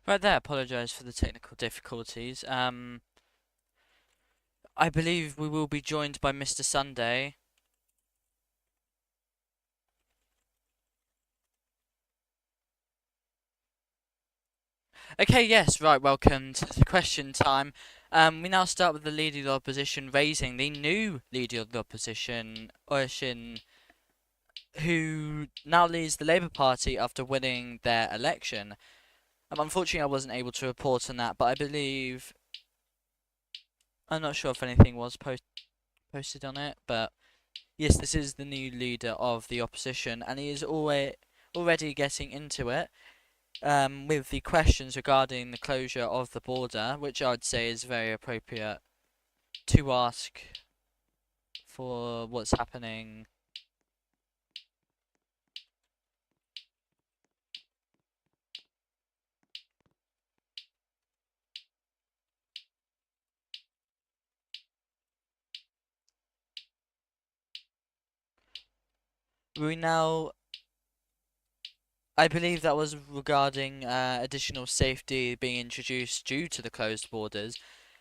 Right there, apologise for the technical difficulties. I believe we will be joined by Mr. Sunday. Okay, yes, right, welcome to the question time. We now start with the Leader of the Opposition raising the new Leader of the Opposition, Oireachtas, who now leads the Labour Party after winning their election. Unfortunately, I wasn't able to report on that, but I believe... I'm not sure if anything was posted on it, but yes, this is the new leader of the opposition, and he is already getting into it with the questions regarding the closure of the border, which I would say is very appropriate to ask for what's happening. We now, I believe that was regarding additional safety being introduced due to the closed borders.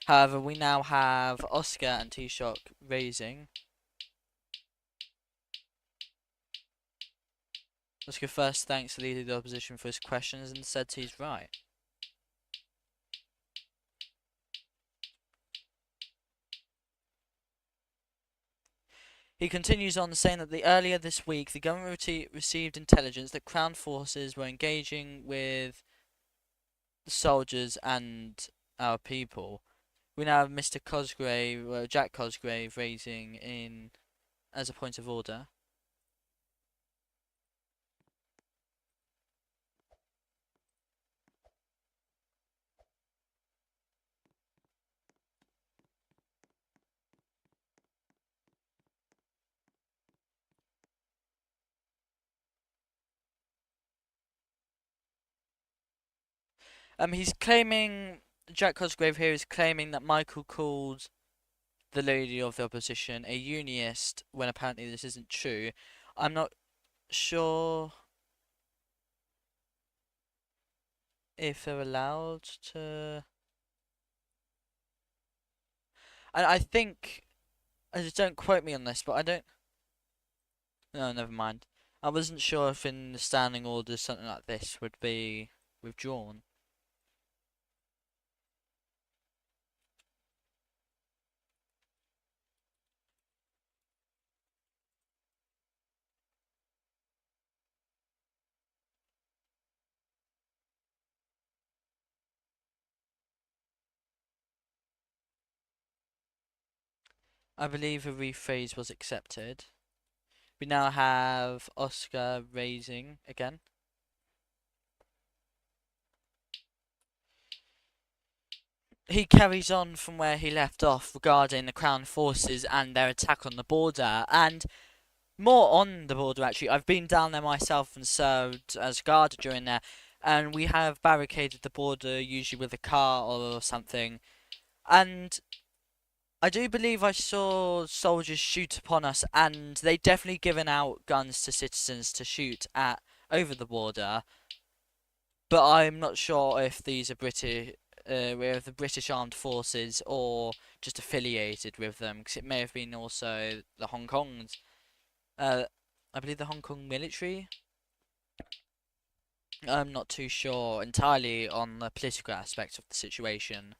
However, we now have Oscar and Taoiseach raising. Oscar first thanks the Leader of the Opposition for his questions and said he's right. He continues on saying that earlier this week the government received intelligence that Crown forces were engaging with the soldiers and our people. We now have Mr. Cosgrave, Jack Cosgrave, raising in as a point of order. He's claiming, Jack Cosgrave here is claiming that Michael called the leader of the opposition a unionist when apparently this isn't true. I'm not sure if they're allowed to. I think, just don't quote me on this, but I don't. No, never mind. I wasn't sure if in the standing orders something like this would be withdrawn. I believe a rephrase was accepted. We now have Oscar raising again. He carries on from where he left off regarding the Crown forces and their attack on the border, and more on the border actually. I've been down there myself and served as guard during there, and we have barricaded the border usually with a car or something, and I do believe I saw soldiers shoot upon us, and they definitely given out guns to citizens to shoot at over the border. But I'm not sure if these are with the British Armed Forces or just affiliated with them, because it may have been also the Hong Kong's. I believe the Hong Kong military. I'm not too sure entirely on the political aspect of the situation.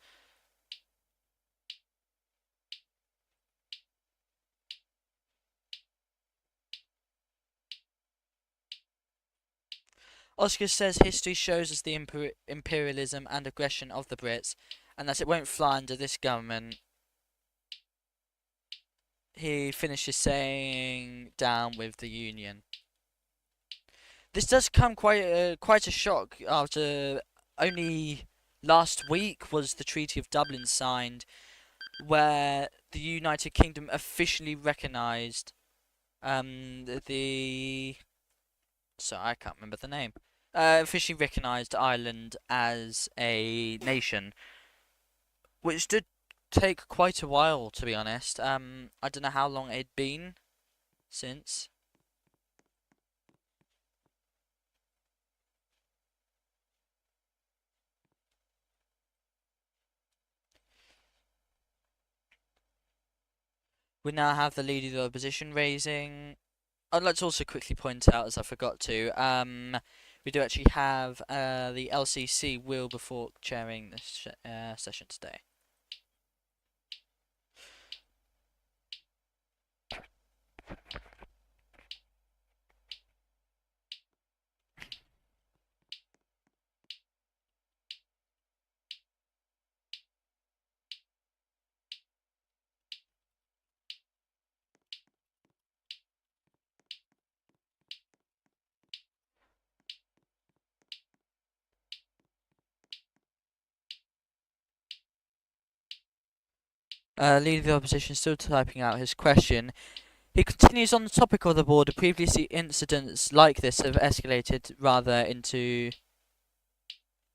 Oscar says history shows us the imperialism and aggression of the Brits, and that it won't fly under this government. He finishes saying down with the Union. This does come quite a shock after only last week was the Treaty of Dublin signed, where the United Kingdom officially recognised the so I can't remember the name. Officially recognised Ireland as a nation, which did take quite a while, to be honest. I don't know how long it'd been since. We now have the leader of the opposition raising. I'd like to also quickly point out, as I forgot to, we do actually have the LCC will before chairing this session today. Leader of the opposition still typing out his question. He continues on the topic of the border. Previously, incidents like this have escalated rather into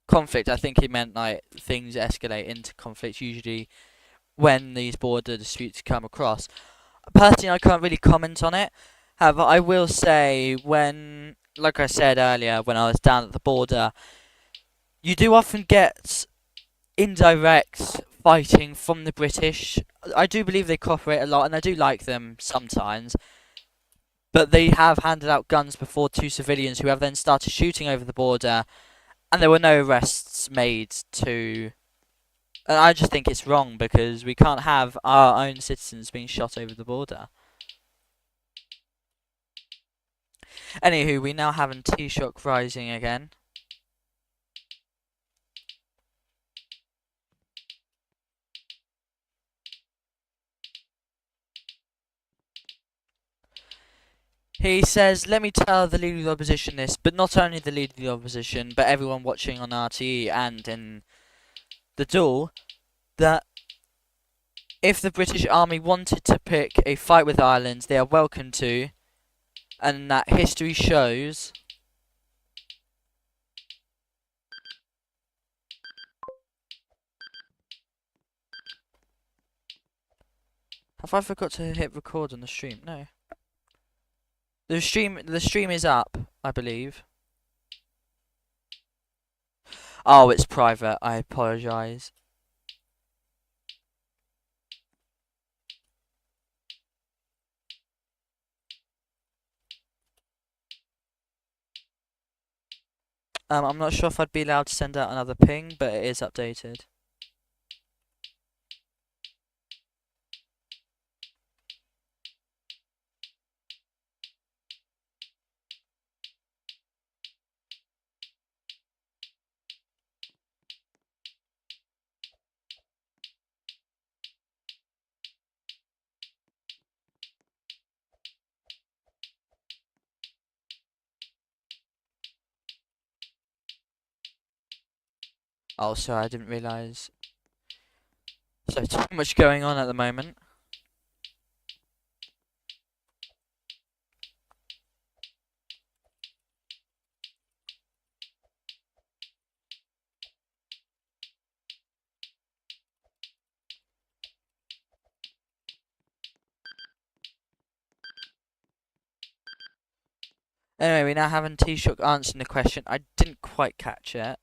conflict. I think he meant like things escalate into conflict usually when these border disputes come across. Personally, I can't really comment on it. However, I will say when, like I said earlier, when I was down at the border, you do often get indirect fighting from the British. I do believe they cooperate a lot, and I do like them sometimes. But they have handed out guns before to civilians who have then started shooting over the border, and there were no arrests made to. And I just think it's wrong because we can't have our own citizens being shot over the border. Anywho, we now have a Taoiseach rising again. He says, let me tell the Leader of the Opposition this, but not only the Leader of the Opposition, but everyone watching on RTE and in the Dáil, that if the British Army wanted to pick a fight with Ireland, they are welcome to, and that history shows. Have I forgot to hit record on the stream? No. The stream is up, I believe. Oh, it's private. I apologise. I'm not sure if I'd be allowed to send out another ping, but it is updated. Oh, sorry, I didn't realise. So too much going on at the moment. Anyway, we now have a Taoiseach answering the question. I didn't quite catch it.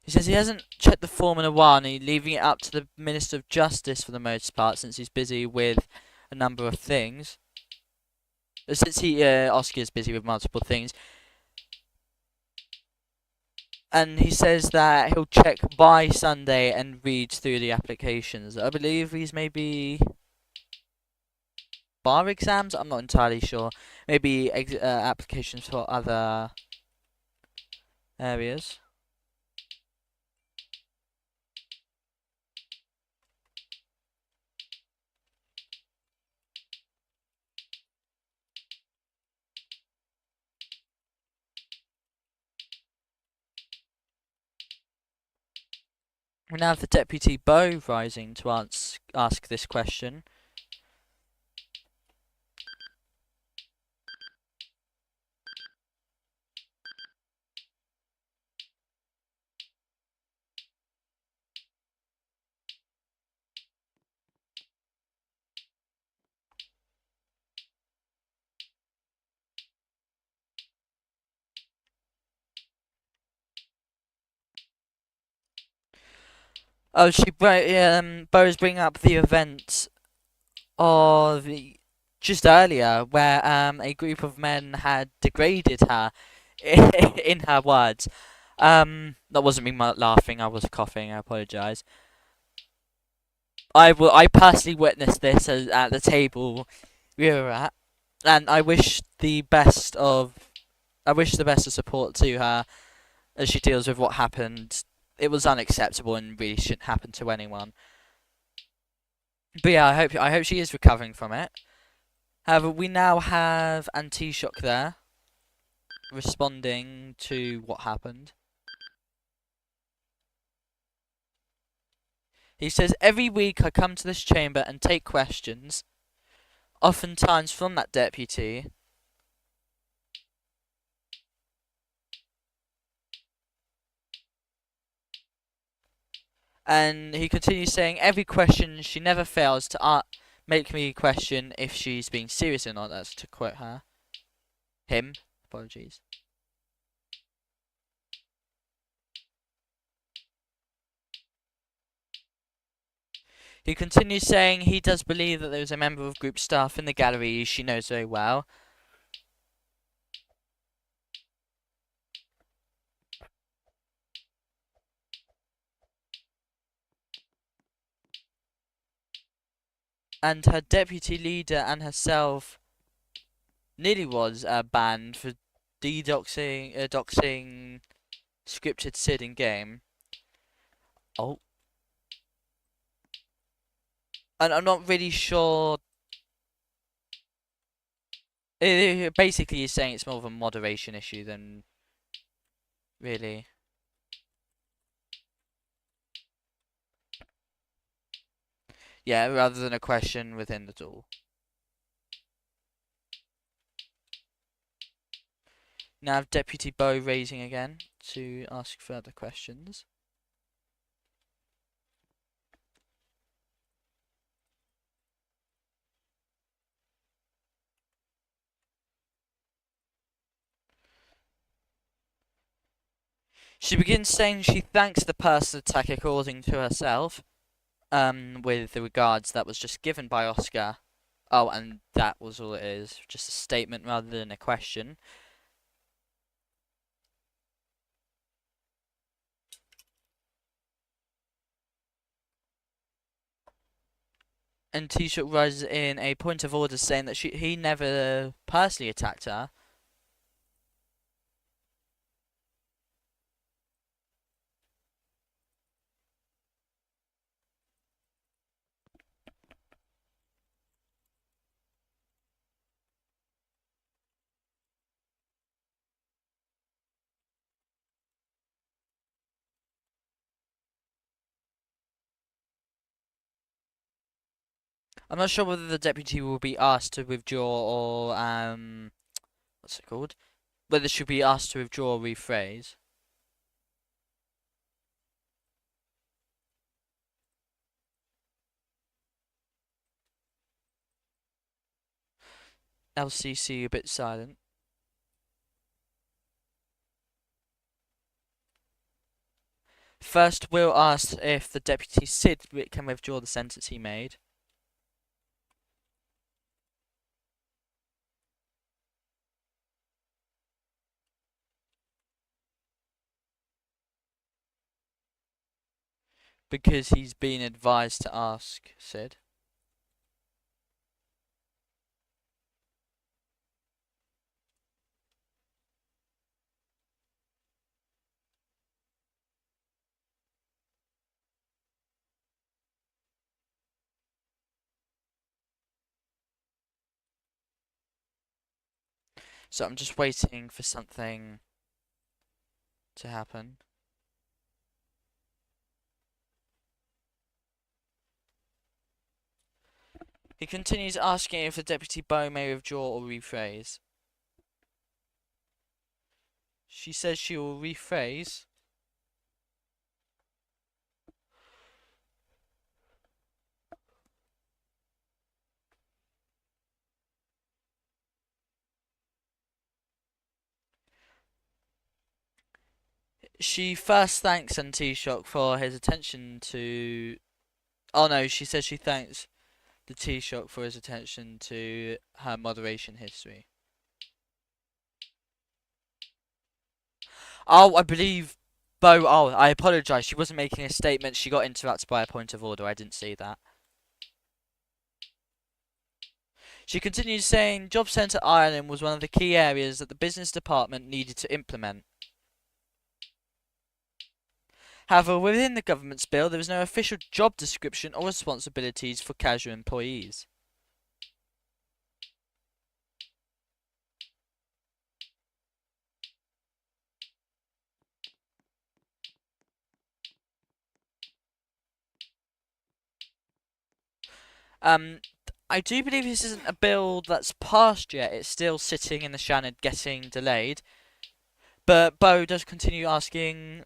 He says he hasn't checked the form in a while and he's leaving it up to the Minister of Justice for the most part since he's busy with a number of things. Since Oscar is busy with multiple things. And he says that he'll check by Sunday and read through the applications. I believe he's maybe bar exams? I'm not entirely sure. Maybe applications for other areas. We now have the Deputy Beau rising to ask this question. Oh, Bo's bringing up the event of just earlier where a group of men had degraded her, in her words. That wasn't me laughing. I was coughing. I apologise. I personally witnessed this at the table we were at, and I wish the best of support to her as she deals with what happened. It was unacceptable and really shouldn't happen to anyone. But yeah, I hope she is recovering from it. However, we now have Anti-Shock there, responding to what happened. He says, every week I come to this chamber and take questions, oftentimes from that deputy. And he continues saying, every question she never fails to make me question if she's being serious or not. That's to quote her. Him. Apologies. He continues saying he does believe that there is a member of group staff in the gallery she knows very well. And her deputy leader and herself nearly was banned for doxing scripted Sid in game. Oh. And I'm not really sure. Basically, he's saying it's more of a moderation issue than really. Yeah, rather than a question within the duel. Now Deputy Bo raising again to ask further questions. She begins saying she thanks the person attack according to herself, with the regards that was just given by Oscar. Oh, and that was all it is, just a statement rather than a question. And T-shirt rises in a point of order saying that he never personally attacked her. I'm not sure whether the deputy will be asked to withdraw or what's it called? Whether she'll be asked to withdraw or rephrase. LCC a bit silent. First, we'll ask if the deputy Sid can withdraw the sentence he made. Because he's been advised to ask Sid. So I'm just waiting for something to happen. He continues asking if the deputy Bo may withdraw or rephrase. She says she will rephrase. She first thanks Taoiseach for his attention to. Oh no, she says she thanks the Taoiseach for his attention to her moderation history. Oh, I believe Bo. Oh, I apologise. She wasn't making a statement. She got interrupted by a point of order. I didn't see that. She continues saying Job Centre Ireland was one of the key areas that the business department needed to implement. However, within the government's bill, there is no official job description or responsibilities for casual employees. I do believe this isn't a bill that's passed yet. It's still sitting in the Shannon, getting delayed. But Bo does continue asking.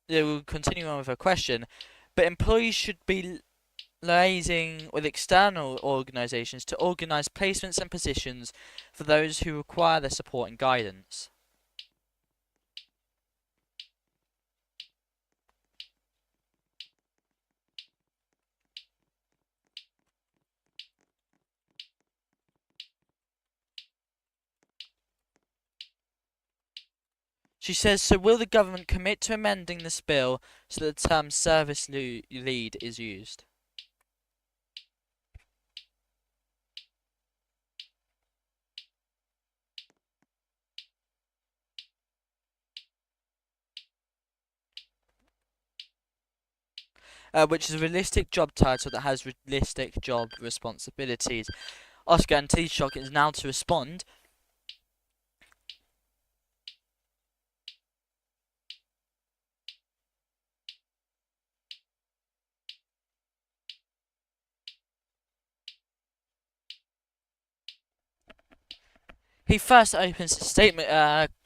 They will continue on with her question. But employees should be liaising with external organisations to organise placements and positions for those who require their support and guidance. She says, so will the government commit to amending this bill so that the term service lead is used? Which is a realistic job title that has realistic job responsibilities. Oscar and Taoiseach is now to respond. He first opens his statement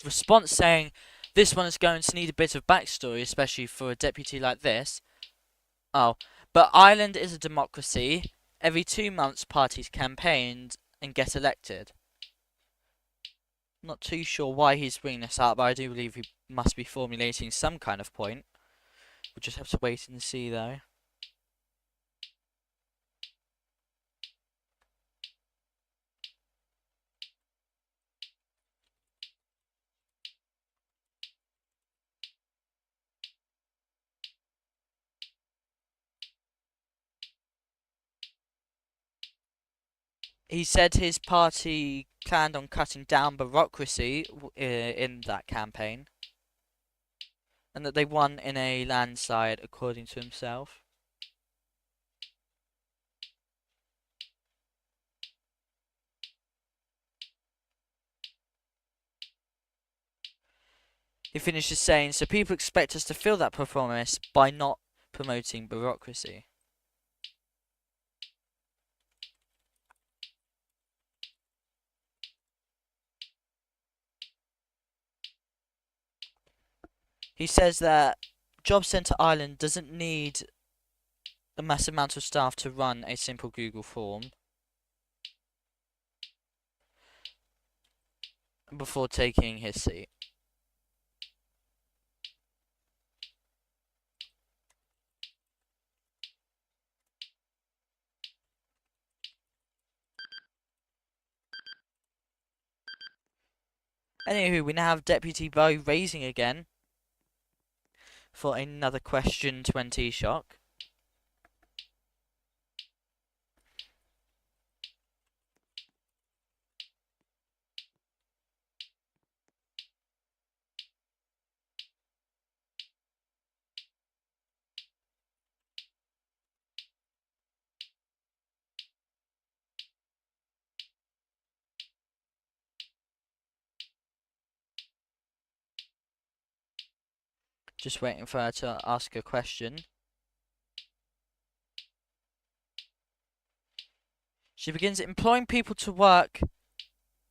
response saying, "This one is going to need a bit of backstory, especially for a deputy like this." Oh, but Ireland is a democracy. Every 2 months, parties campaign and get elected. Not too sure why he's bringing this up, but I do believe he must be formulating some kind of point. We'll just have to wait and see, though. He said his party planned on cutting down bureaucracy in that campaign, and that they won in a landslide, according to himself. He finishes saying, so people expect us to fill that promise by not promoting bureaucracy. He says that Job Centre Ireland doesn't need a massive amount of staff to run a simple Google form before taking his seat. Anywho, we now have Deputy Bo raising again for another question to Taoiseach. Just waiting for her to ask a question. She begins, employing people to work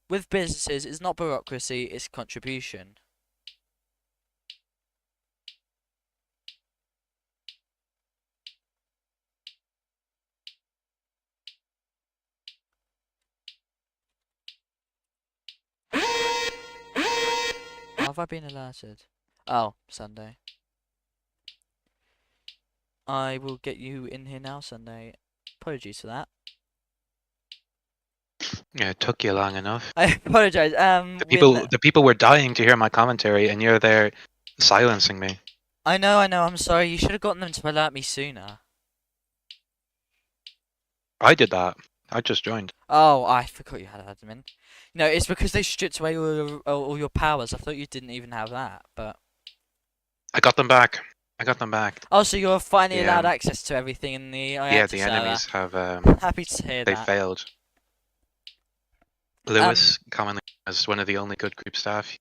with businesses is not bureaucracy, it's contribution. How have I been alerted? Oh, Sunday. I will get you in here now, Sunday. Apologies for that. Yeah, it took you long enough. I apologise. The people were dying to hear my commentary, and you're there silencing me. I know. I'm sorry. You should have gotten them to alert me sooner. I did that. I just joined. Oh, I forgot you had admin. No, it's because they stripped away all your powers. I thought you didn't even have that, but. I got them back. I got them back. Oh, so you're finally Yeah, allowed access to everything in the yeah, Oireachtas the server. enemies have Happy to hear they that. failed. Lewis, commonly as one of the only good group staff,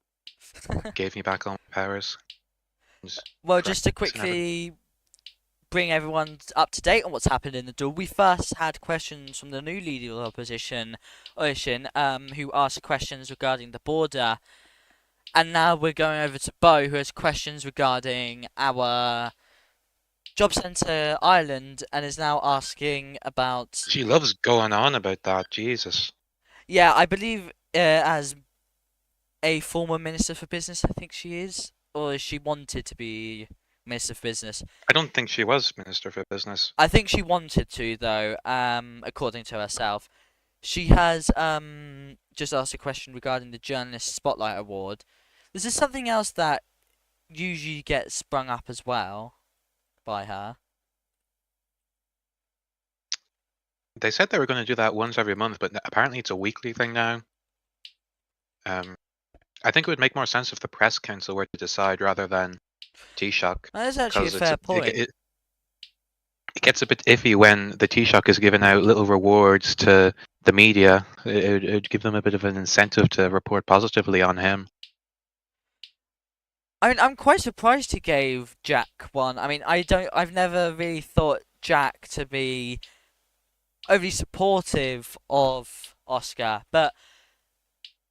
gave me back all my powers. Well, just to quickly bring everyone up to date on what's happened in the duel, we first had questions from the new leader of the opposition, Oireachtas, who asked questions regarding the border, and now we're going over to Bo, who has questions regarding our job centre Ireland, and is now asking about. She loves going on about that. Jesus. Yeah, I believe as a former minister for business, I think she is, or is she wanted to be minister for business? I don't think she was Minister for Business. I think she wanted to, though, according to herself. She has just asked a question regarding the Journalist Spotlight Award. This is something else that usually gets sprung up as well by her. They said they were going to do that once every month, but apparently it's a weekly thing now. I think it would make more sense if the press council were to decide rather than Taoiseach. That's actually a fair point. It gets a bit iffy when the Taoiseach is giving out little rewards to the media. It would give them a bit of an incentive to report positively on him. I mean, I'm quite surprised he gave Jack one. I mean, I've never really thought Jack to be overly supportive of Oscar, but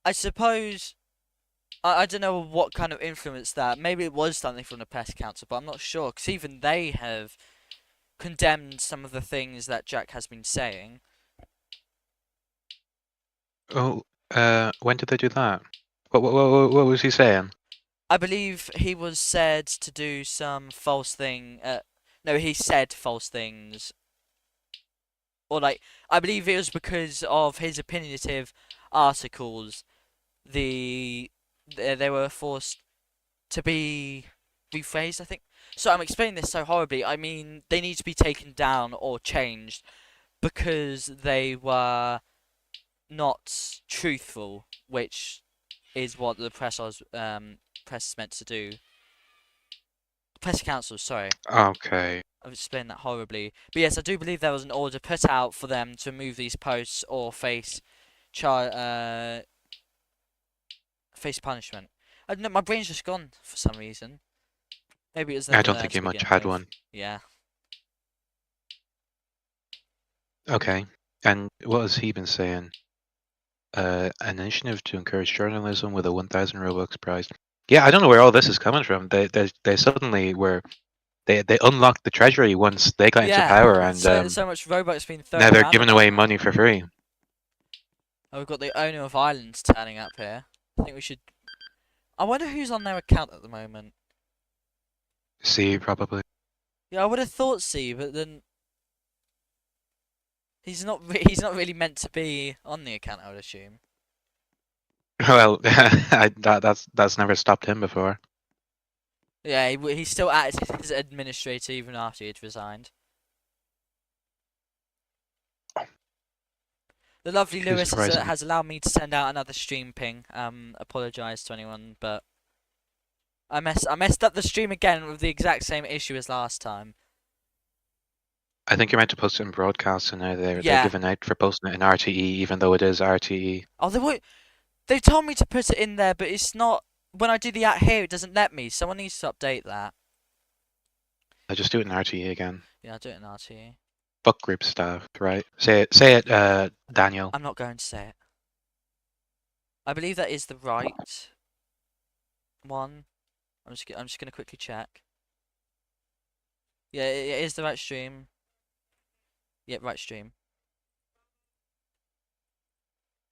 I suppose I don't know what kind of influence that. Maybe it was something from the press council, but I'm not sure because even they have condemned some of the things that Jack has been saying. Oh, when did they do that? What was he saying? I believe he was said to do some false thing. No, he said false things, or like I believe it was because of his opinionative articles. They were forced to be rephrased, I think. So I'm explaining this so horribly. I mean, they need to be taken down or changed because they were not truthful, which is what the press is meant to do. Press council, sorry. Okay. I've explained that horribly. But yes, I do believe there was an order put out for them to remove these posts or face face punishment. I don't know, my brain's just gone for some reason. Maybe it was I never don't there think to you much begin had with. one. Yeah. Okay. And what has he been saying? An initiative to encourage journalism with a 1,000 Robux prize. Yeah, I don't know where all this is coming from. They suddenly were they unlocked the treasury once they got into power, and so much Robux being thrown now they're around giving about away now. money for free. Oh, we've got the owner of Ireland turning up here. I think we should. I wonder who's on their account at the moment. See, probably. Yeah, I would have thought C, but then he's not. He's not really meant to be on the account, I would assume. Well, that's never stopped him before. Yeah, he still acted as administrator even after he'd resigned. The lovely Who's Lewis surprising? has allowed me to send out another stream ping. Apologise to anyone, but I messed up the stream again with the exact same issue as last time. I think you're meant to post it in broadcast, and now they're Yeah. giving out for posting it in RTE, even though it is RTE. Oh, they told me to put it in there, but it's not. When I do the at here, it doesn't let me. Someone needs to update that. I just do it in RTE again. Yeah, I'll do it in RTE. Book group staff, right? Say it, Daniel. I'm not going to say it. I believe that is the right one. I'm just gonna quickly check. Yeah, it is the right stream. Yep, right stream.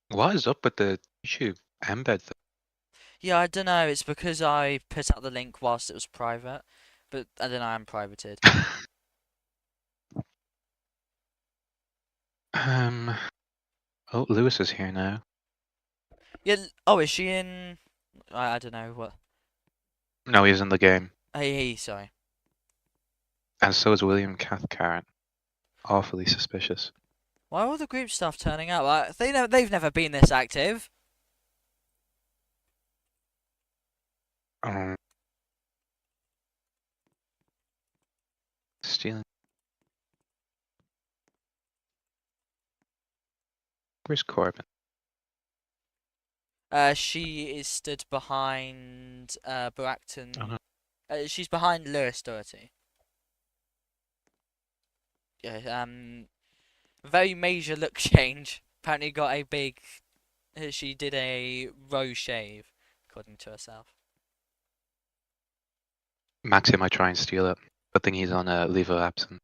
What is up with the YouTube embed thing? Yeah, I don't know. It's because I put out the link whilst it was private, but I don't know. I'm privated. Um. Oh, Lewis is here now. Yeah. Oh, is she in? I don't know what. No, he's in the game, Hey, sorry. and so is William Cathcart. Awfully suspicious. Why are all the group stuff turning up? They've never been this active. Um, stealing. Where's Corbin? She is stood behind Oh, Bracton. no. She's behind Lewis Doherty. Yeah. Very major look change. Apparently got a big. She did a rose shave, according to herself. Maxi might try and steal it. Good thing he's on a leave of absence.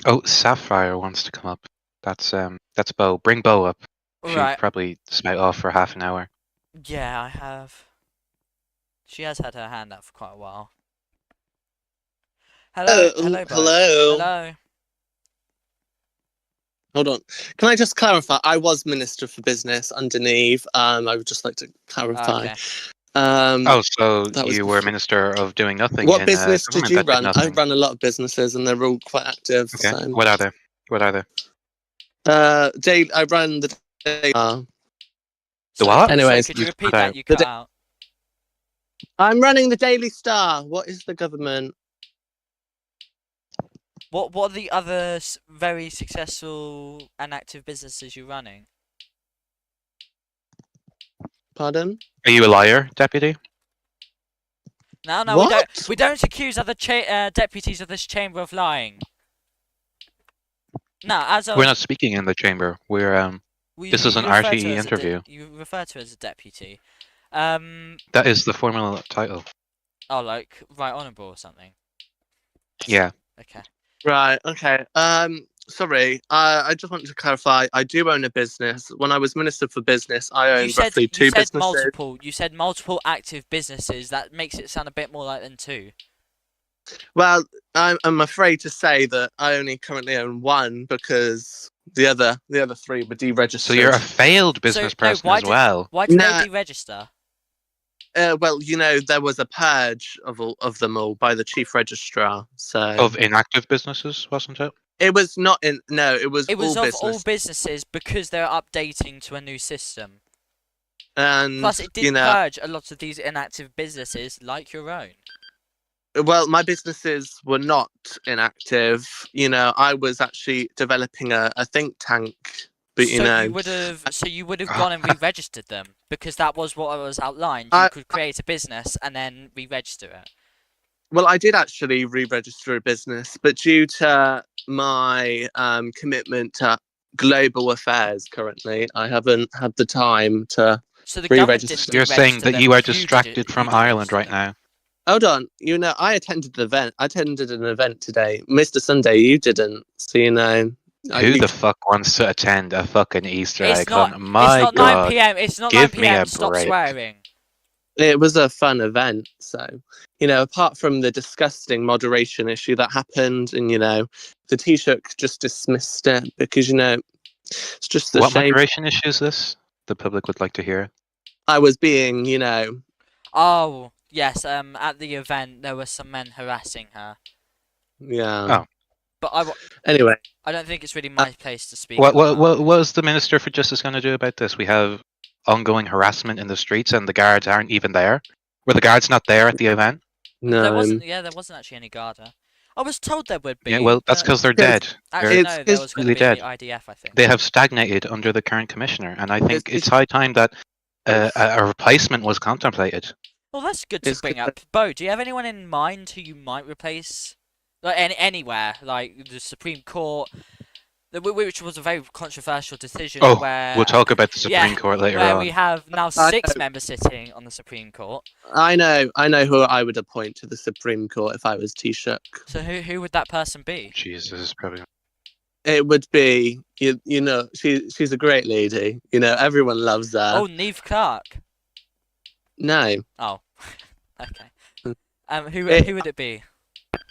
Oh, Sapphire wants to come up. That's Bo. Bring Bo up. She Right. probably spout off for half an hour. Yeah, I have. She has had her hand up for quite a while. Hello, Bo. Hello. Hello. Hold on. Can I just clarify? I was Minister for Business underneath. I would just like to clarify. Okay. Oh, so That was you were Minister of doing nothing what in a business did government you that did run? I nothing. ran a lot of businesses, and they're all quite active. Okay. So, What are they? What are they? I ran the. The Sorry, what? Anyways, could you You repeat cut that? out. You cut out. I'm running the Daily Star. What is the government? What are the other very successful and active businesses you're running? Pardon? Are you a liar, Deputy? No, What? we don't accuse other deputies of this chamber of lying. No, as I We're was, not speaking in the chamber. We're This is an you refer to RTE her as interview. you refer to her as a deputy. That is the formal title. Oh, like right honourable or something. Yeah. Okay. Right. Okay. Sorry. I just want to clarify. I do own a business. When I was Minister for Business, I You owned said roughly two businesses. multiple. You said multiple active businesses. That makes it sound a bit more like than two. Well, I'm afraid to say that I only currently own one because the other three were deregistered. So you're a failed business person as well. Why did Nah. they deregister? Well, there was a purge of them all by the chief registrar. So Of inactive businesses, wasn't it? it was not in. No, it was. It was all of business. all businesses because they're updating to a new system. And Plus, it did purge a lot of these inactive businesses, like your own. Well, my businesses were not inactive. I was actually developing a think tank. But you would have gone and re-registered them because that was what was outlined. You could create a business and then re-register it. Well, I did actually re-register a business, but due to my commitment to global affairs currently, I haven't had the time to So the government re-register. didn't You're saying that them, you are you did it- distracted from you did Ireland register right them. now. Hold on, I attended the event. I attended an event today, Mr. Sunday. You didn't, so Who the fuck wants to attend a fucking Easter egg It's not. hunt? It's My not God, 9 p.m. It's not 9 give me p.m. a Stop break. swearing. It was a fun event. So, apart from the disgusting moderation issue that happened, and the Taoiseach just dismissed it because it's just a What shame. moderation issue is this? The public would like to hear. I was being, Oh yes. At the event, there were some men harassing her. yeah. Oh. But Anyway, I don't think it's really my place to speak. What was the Minister for Justice going to do about this? We have ongoing harassment in the streets, and the guards aren't even there. Were the guards not there at the event? no. There wasn't. Yeah, there wasn't actually any Garda. I was told there would be. Yeah, well, that's because they're dead. Actually, They're no, there was going to really be dead. the IDF, I think. They have stagnated under the current commissioner, and I think it's high time that a replacement was contemplated. Well, that's good to bring up. Bo, do you have anyone in mind who you might replace? Like anywhere, like the Supreme Court, which was a very controversial decision. Oh, where we'll talk about the Supreme Court later where on. we have now 6 members sitting on the Supreme Court. I know who I would appoint to the Supreme Court if I was Taoiseach. So who would that person be? Jesus, probably. it would be she's a great lady. Everyone loves her. Oh, Neve Clark. No, Oh, okay. Who It- would it be?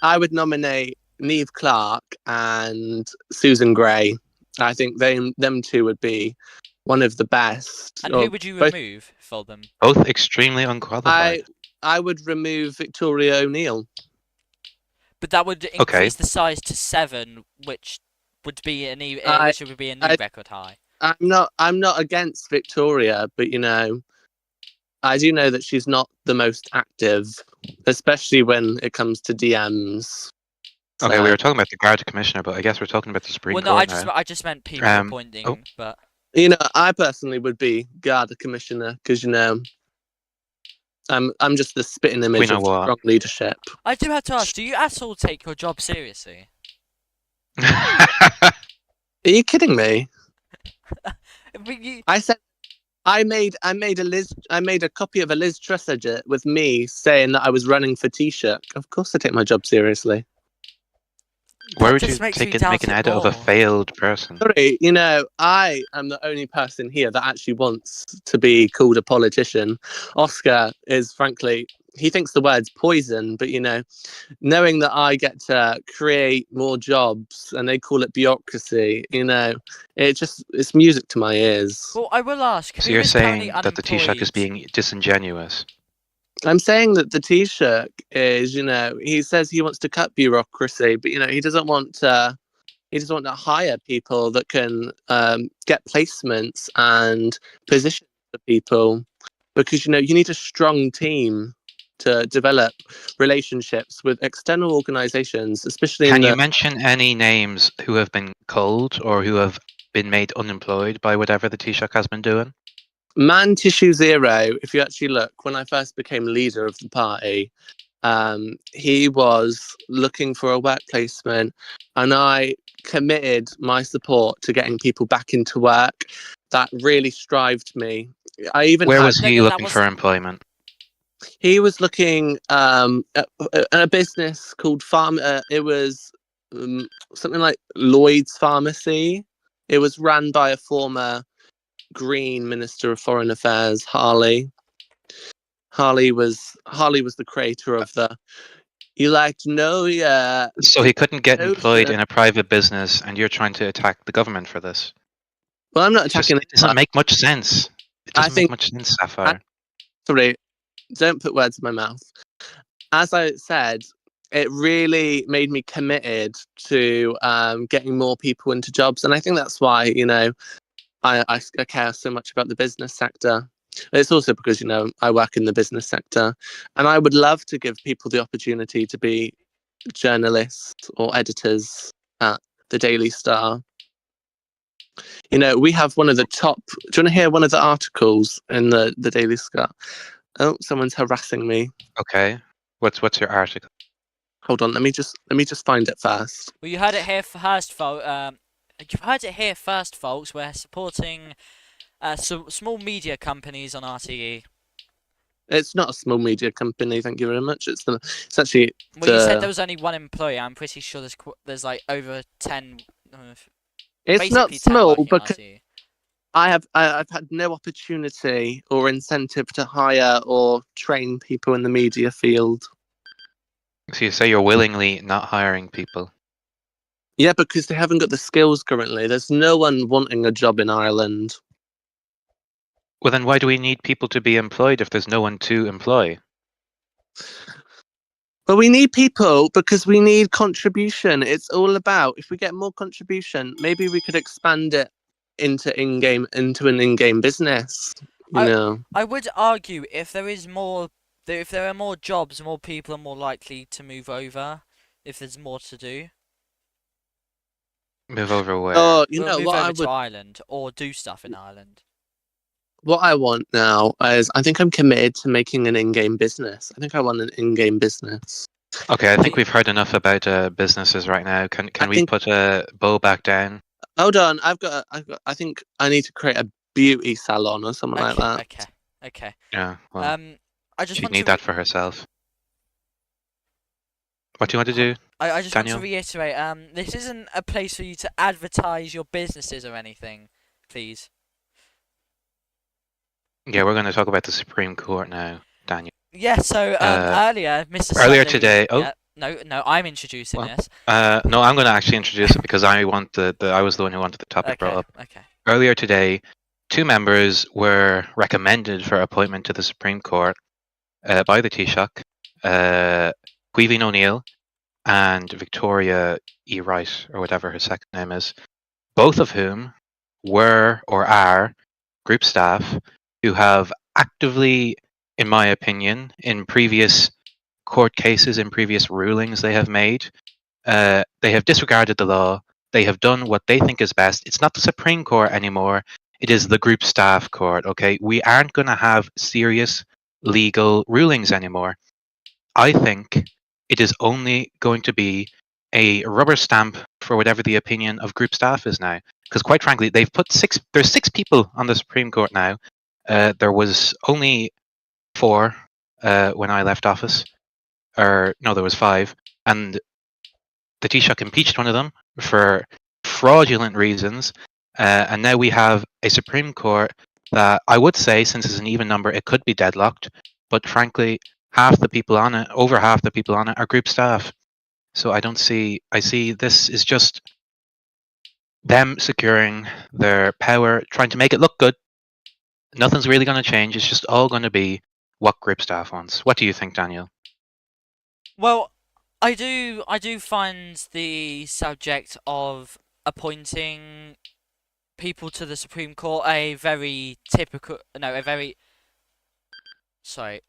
I would nominate Neve Clark and Susan Gray. I think them two would be one of the best. And or who would you both- remove for them? Both extremely unqualified. I would remove Victoria O'Neill. But that would Okay. increase the size to 7, which would be which would be a new I- record high. I'm not against Victoria, but I do know that she's not the most active, especially when it comes to DMs. Okay, So- we were talking about the Guard Commissioner, but I guess we're talking about the Supreme Well, no, Court now. I just meant people Um, appointing, oh. but I personally would be Garda Commissioner because I'm just the spitting image know of what? strong leadership. I do have to ask: do you at all take your job seriously? Are you kidding me? But you- I said I made a copy of a Liz Truss edit with me saying that I was running for Taoiseach. Of course, I take my job seriously. Where that would you just makes me make an doubt it edit of a more. failed person? Sorry, I am the only person here that actually wants to be called a politician. Oscar is, frankly, he thinks the word's poison, but knowing that I get to create more jobs and they call it bureaucracy, it's music to my ears. Well, I will ask: So who you're is saying currently that the Taoiseach is unemployed? being disingenuous? I'm saying that the Taoiseach is, he says he wants to cut bureaucracy, but he doesn't want to. He doesn't want to hire people that can get placements and positions for people, because you need a strong team to develop relationships with external organisations, especially Can in you the mention any names who have been culled or who have been made unemployed by whatever the Taoiseach has been doing? Man Tissue Zero. If you actually look, when I first became leader of the party, he was looking for a work placement, and I committed my support to getting people back into work. That really strived me. I even Where had, was he that looking for wasn't- employment? he was looking at a business called Farm. It was something like Lloyd's Pharmacy. It was run by a former Green Minister of Foreign Affairs, Harley. Harley was the creator of the "You like to know, yeah." So he couldn't get No, employed sir. in a private business, and you're trying to attack the government for this. Well, I'm not It attacking doesn't make much sense. It I doesn't make think- much sense, Sapphire. Sorry, don't put words in my mouth. As I said, it really made me committed to getting more people into jobs, and I think that's why I care so much about the business sector. It's also because I work in the business sector, and I would love to give people the opportunity to be journalists or editors at the Daily Star. We have one of the top. Do you want to hear one of the articles in the Daily Star? Oh, someone's harassing me. Okay. What's your article? Hold on, let me just find it first. Well, you heard it here first, folks. You heard it here first, folks. We're supporting small media companies on RTE. It's not a small media company, thank you very much. It's actually Well, you said there was only one employee. I'm pretty sure there's like over 10. it's not basically 10 small working on because RTE. I've had no opportunity or incentive to hire or train people in the media field. So you say you're willingly not hiring people. Yeah, because they haven't got the skills currently. There's no one wanting a job in Ireland. Well, then why do we need people to be employed if there's no one to employ? But we need people because we need contribution. It's all about, if we get more contribution, maybe we could expand it into an in-game business. I would argue if there are more jobs, more people are more likely to move over. If there's more to do, Move over where? Oh, move what over to Ireland or do stuff in Ireland. what I want now is, I think I'm committed to making an in-game business. I think I want an in-game business. Okay, I think we've heard enough about businesses right now. Can I we think- put a bow back down? Hold on, I think I need to create a beauty salon or something like that. Okay. Yeah, well, I just she'd want need to that for herself. What do you want to do? I just want to Daniel? reiterate, this isn't a place for you to advertise your businesses or anything, please. Yeah, we're going to talk about the Supreme Court now, Daniel. Yeah, so Uh, earlier, Mr. Earlier Sunday was today, yeah. No, I'm introducing well, this. no, I'm going to actually introduce it because I was the one who wanted the topic brought Okay, up. okay. Earlier today, 2 members were recommended for appointment to the Supreme Court by the Taoiseach, Caoimhín O'Neill and Victoria E. Wright, or whatever her second name is, both of whom were or are group staff who have actively, in my opinion, in previous court cases, in previous rulings they have made, they have disregarded the law. They have done what they think is best. It's not the Supreme Court anymore. It is the group staff court. Okay, we aren't going to have serious legal rulings anymore. I think it is only going to be a rubber stamp for whatever the opinion of group staff is now. Because quite frankly, they've put there's 6 people on the Supreme Court now. There was only 4 when I left office. Or no, there was 5. And the Taoiseach impeached one of them for fraudulent reasons. And now we have a Supreme Court that I would say, since it's an even number, it could be deadlocked. But frankly, over half the people on it are group staff. So I see this is just them securing their power, trying to make it look good. Nothing's really going to change. It's just all going to be what group staff wants. What do you think, Daniel? Well, I do find the subject of appointing people to the Supreme Court a very typical, no, a very, sorry,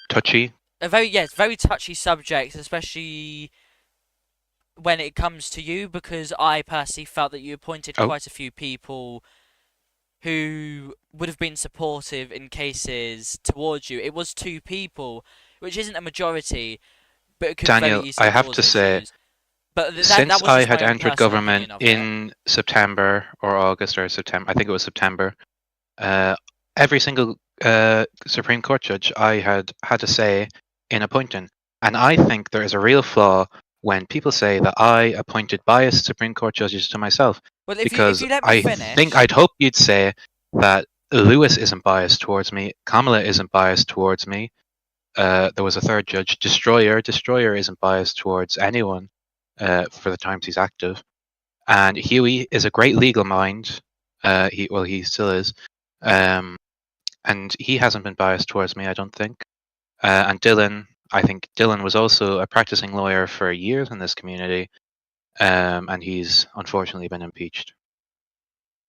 Touchy? a very, yes, very touchy subject, especially when it comes to you, because I personally felt that you appointed Oh, quite a few people who would have been supportive in cases towards you. It was 2 people, which isn't a majority, but it could very Daniel, easily I have cause to say, issues. But that since was I just had my own entered personal government opinion of it. in September or August or September, I think it was September, uh, every single Supreme Court judge I had a say in appointing. And I think there is a real flaw when people say that I appointed biased Supreme Court judges to myself, Well, if because you let me finish, I'd hope you'd say that Lewis isn't biased towards me, Kamala isn't biased towards me. There was a third judge, Destroyer. Destroyer isn't biased towards anyone for the times he's active. And Huey is a great legal mind. He still is. Um, and he hasn't been biased towards me, I don't think. And Dylan, I think Dylan was also a practicing lawyer for years in this community, and he's unfortunately been impeached.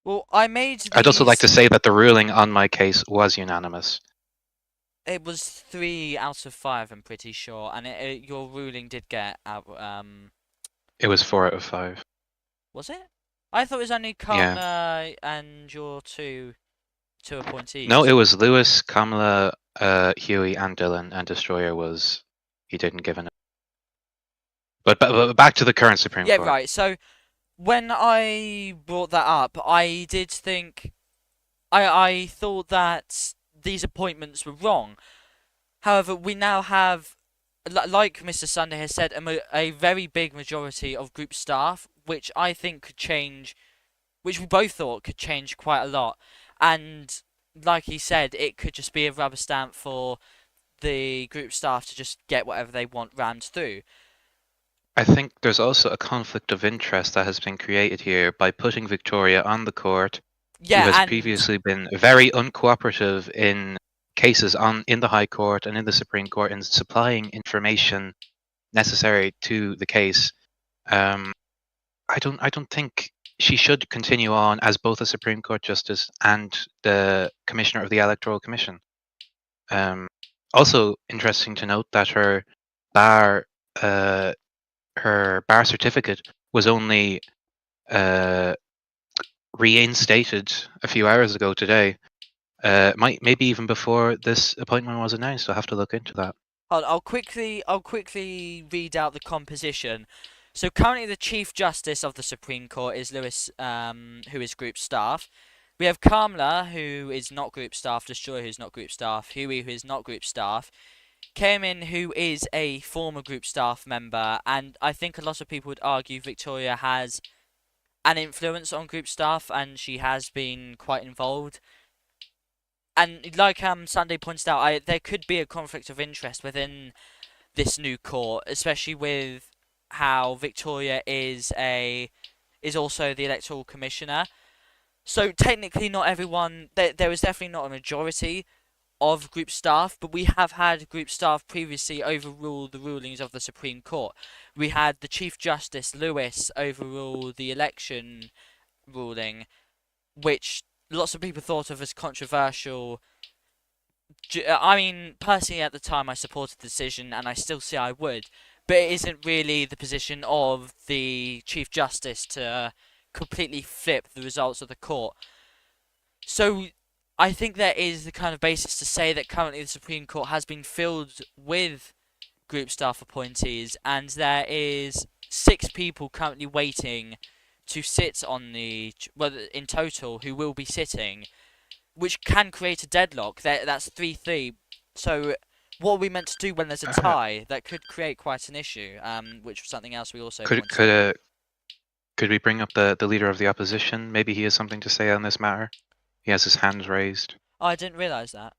well, I made I'd also like these. to say that the ruling on my case was unanimous. It was 3 out of 5, I'm pretty sure, and your ruling did get out. It was 4 out of 5. Was it? I thought it was only Yeah. Kamala and your two No, appointees. it was Lewis, Kamala, Huey, and Dylan, and Destroyer was he didn't give an. But back to the current Supreme Yeah, Court. right. So when I brought that up, I did think I thought that these appointments were wrong. However, we now have, like Mr. Sunday has said, a very big majority of group staff, which I think could change, which we both thought could change quite a lot. And like he said, it could just be a rubber stamp for the group staff to just get whatever they want rammed through. I think there's also a conflict of interest that has been created here by putting Victoria on the court, who has Yeah, and previously been very uncooperative in cases in the High Court and in the Supreme Court in supplying information necessary to the case. I don't think she should continue on as both a Supreme Court justice and the Commissioner of the Electoral Commission. Also interesting to note that bar uh, her bar certificate was only reinstated a few hours ago today. Maybe even before this appointment was announced. I'll have to look into that. I'll quickly read out the composition. So currently the Chief Justice of the Supreme Court is Lewis, who is group staff. We have Kamala, who is not group staff, Destroyer, who's not group staff, Huey, who is not group staff, came in who is a former group staff member, and I think a lot of people would argue Victoria has an influence on group staff, and she has been quite involved. And like Sunday pointed out, there could be a conflict of interest within this new court, especially with how Victoria is also the electoral commissioner. So technically, not everyone. There is definitely not a majority of group staff, but we have had group staff previously overrule the rulings of the Supreme Court. We had the Chief Justice Lewis overrule the election ruling, which lots of people thought of as controversial. I mean, personally at the time I supported the decision, and I still say I would, but it isn't really the position of the Chief Justice to completely flip the results of the court. So I think there is the kind of basis to say that currently the Supreme Court has been filled with group staff appointees, and there is 6 people currently waiting to sit on in total, who will be sitting, which can create a deadlock. That's 3-3. So what are we meant to do when there's a tie? That could create quite an issue, which was something else we also pointed out. Could we bring up the leader of the opposition? Maybe he has something to say on this matter. He has his hands raised. Oh, I didn't realise that.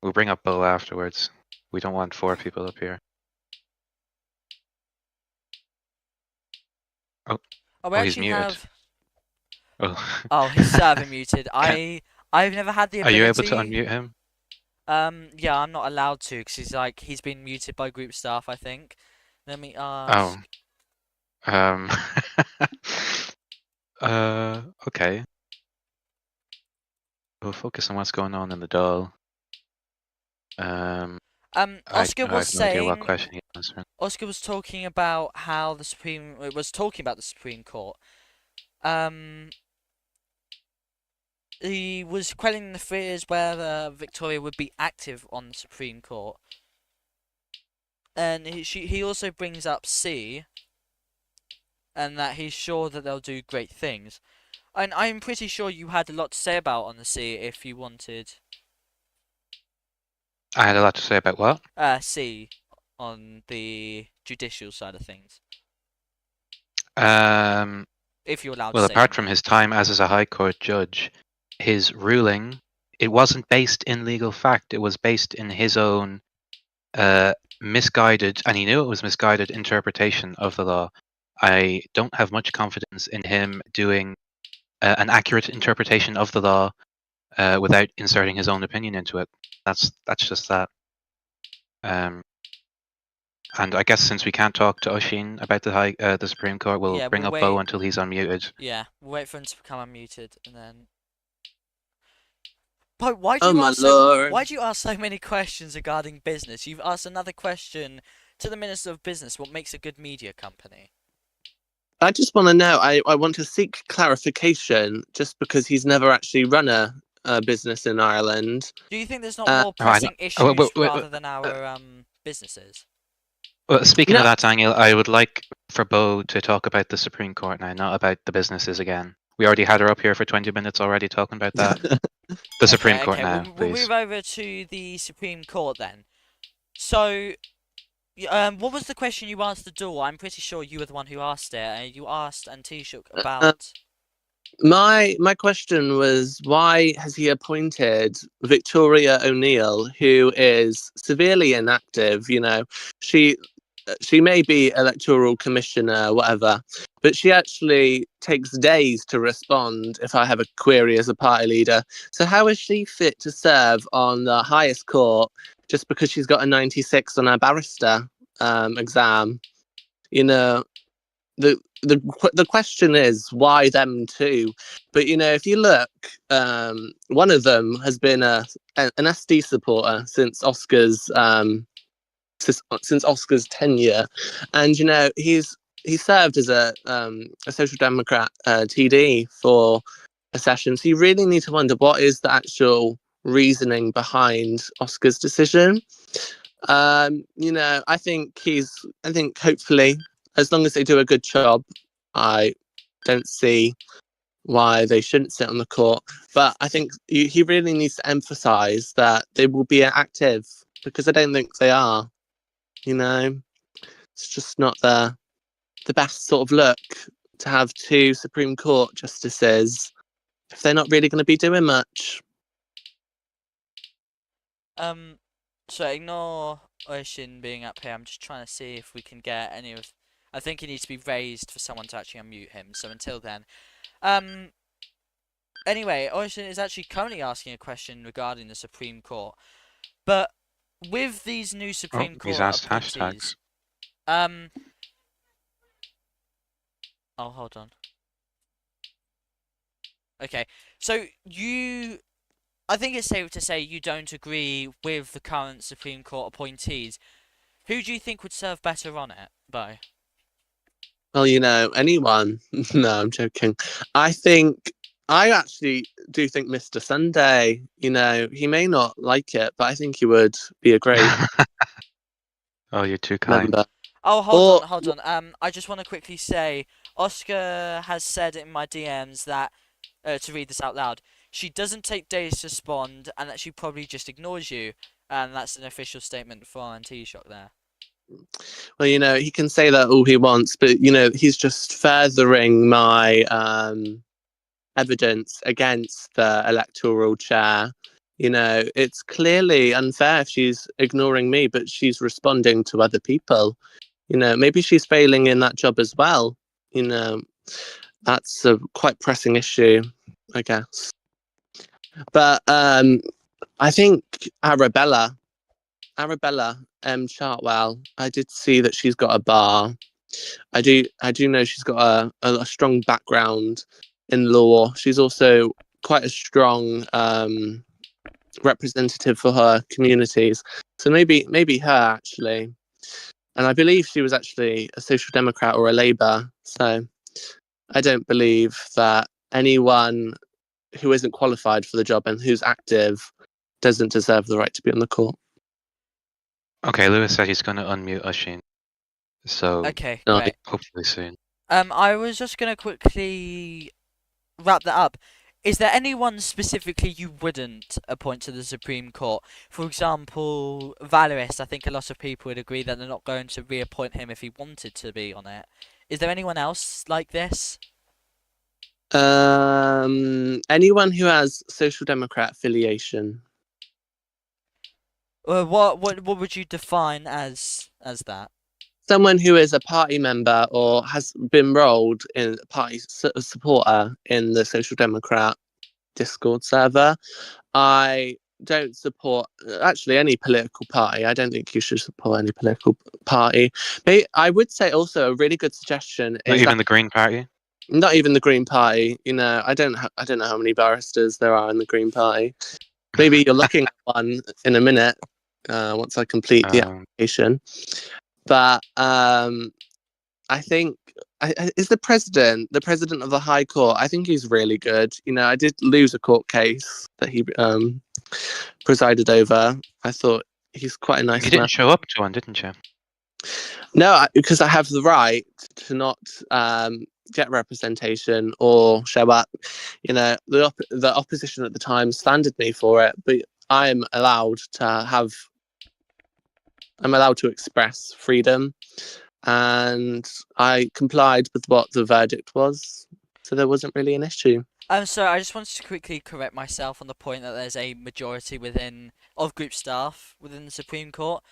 We'll bring up Bo afterwards. We don't want 4 people up here. Oh, we Oh, he's actually muted. have. Oh, his server muted. I've never had the Are ability. you able to unmute him? Yeah, I'm not allowed to because he's been muted by group staff, I think. Let me ask. Okay. We'll focus on what's going on in the Dáil. Oscar was I have no idea what saying. question he answered. Oscar was talking about how the Supreme Court. He was quelling the fears whether Victoria would be active on the Supreme Court, and he also brings up C, and that he's sure that they'll do great things. And I'm pretty sure you had a lot to say about on the C if you wanted. I had a lot to say about what? C, on the judicial side of things. If you're allowed to Well, say apart from anything. his time as a High Court judge, his ruling, it wasn't based in legal fact. It was based in his own misguided, and he knew it was misguided, interpretation of the law. I don't have much confidence in him doing an accurate interpretation of the law without inserting his own opinion into it. That's just that. And I guess since we can't talk to Oisín about the Supreme Court, we'll bring up Bo until he's unmuted. Yeah, we'll wait for him to become unmuted, and then. But why do you ask so many questions regarding business? You've asked another question to the Minister of Business. What makes a good media company? I just want to know. I want to seek clarification, just because he's never actually run a business in Ireland. Do you think there's not more pressing issues rather than our businesses? Well, speaking of that, Daniel, I would like for Bo to talk about the Supreme Court now, not about the businesses again. We already had her up here for 20 minutes already talking about that. The Supreme Court now, we'll move over to the Supreme Court then. So, what was the question you asked the Dáil? I'm pretty sure you were the one who asked it. You asked Taoiseach about... My question was, why has he appointed Victoria O'Neill, who is severely inactive? You know, she may be electoral commissioner, whatever, but she actually takes days to respond if I have a query as a party leader. So how is she fit to serve on the highest court just because she's got a 96 on her barrister exam? You know, the question is, why them two? But you know, if you look, one of them has been an SD supporter since Oscar's tenure, and you know, he served as a Social Democrat TD for a session. So you really need to wonder, what is the actual reasoning behind Oscar's decision? You know, I think hopefully, as long as they do a good job, I don't see why they shouldn't sit on the court. But I think he really needs to emphasise that they will be active because I don't think they are. You know, it's just not the best sort of look to have two Supreme Court justices if they're not really going to be doing much. So ignore Oisin being up here. I'm just trying to see if we can get any of. I think he needs to be raised for someone to actually unmute him. So until then, anyway, Oisin is actually currently asking a question regarding the Supreme Court, but with these new Supreme he's Court asked appointees, hashtags. oh, hold on. Okay, so I think it's safe to say you don't agree with the current Supreme Court appointees. Who do you think would serve better on it, Bo? Well, you know, anyone. No, I'm joking. I actually do think Mr. Sunday, you know, he may not like it, but I think he would be a great Oh, you're too kind. member. Oh, Or- hold on. I just want to quickly say, Oscar has said in my DMs that, to read this out loud, she doesn't take days to respond, and that she probably just ignores you. And that's an official statement for T-Shock there. Well, you know, he can say that all he wants, but, you know, he's just furthering my evidence against the electoral chair. You know, it's clearly unfair if she's ignoring me, but she's responding to other people. You know, maybe she's failing in that job as well. You know, that's a quite pressing issue, I guess. But I think Arabella Chartwell, I did see that she's got a bar. I do know she's got a strong background in law. She's also quite a strong representative for her communities. So maybe her actually. And I believe she was actually a Social Democrat or a Labour. So I don't believe that anyone who isn't qualified for the job and who's active doesn't deserve the right to be on the court. Okay, Lewis said he's going to unmute Oisin. So Okay, No, great. hopefully soon. I was just gonna quickly wrap that up. Is there anyone specifically you wouldn't appoint to the Supreme Court? For example, Valeris, I think a lot of people would agree that they're not going to reappoint him if he wanted to be on it. Is there anyone else like this? Anyone who has Social Democrat affiliation. What would you define as that? Someone who is a party member or has been rolled in party supporter in the Social Democrat Discord server. I don't support actually any political party. I don't think you should support any political party. But I would say also a really good suggestion Not is even the Green Party? not even the Green Party. You know, I don't know how many barristers there are in the Green Party. Maybe you're looking at one in a minute once I complete the application. But I think is the president of the High Court. I think he's really good. You know, I did lose a court case that he presided over. I thought he's quite a nice You man. didn't show up to one, didn't you? No, because I have the right to not get representation or show up. You know, the opposition at the time slandered me for it, but I'm allowed to express freedom, and I complied with what the verdict was, so there wasn't really an issue. So I just wanted to quickly correct myself on the point that there's a majority of group staff within the Supreme Court.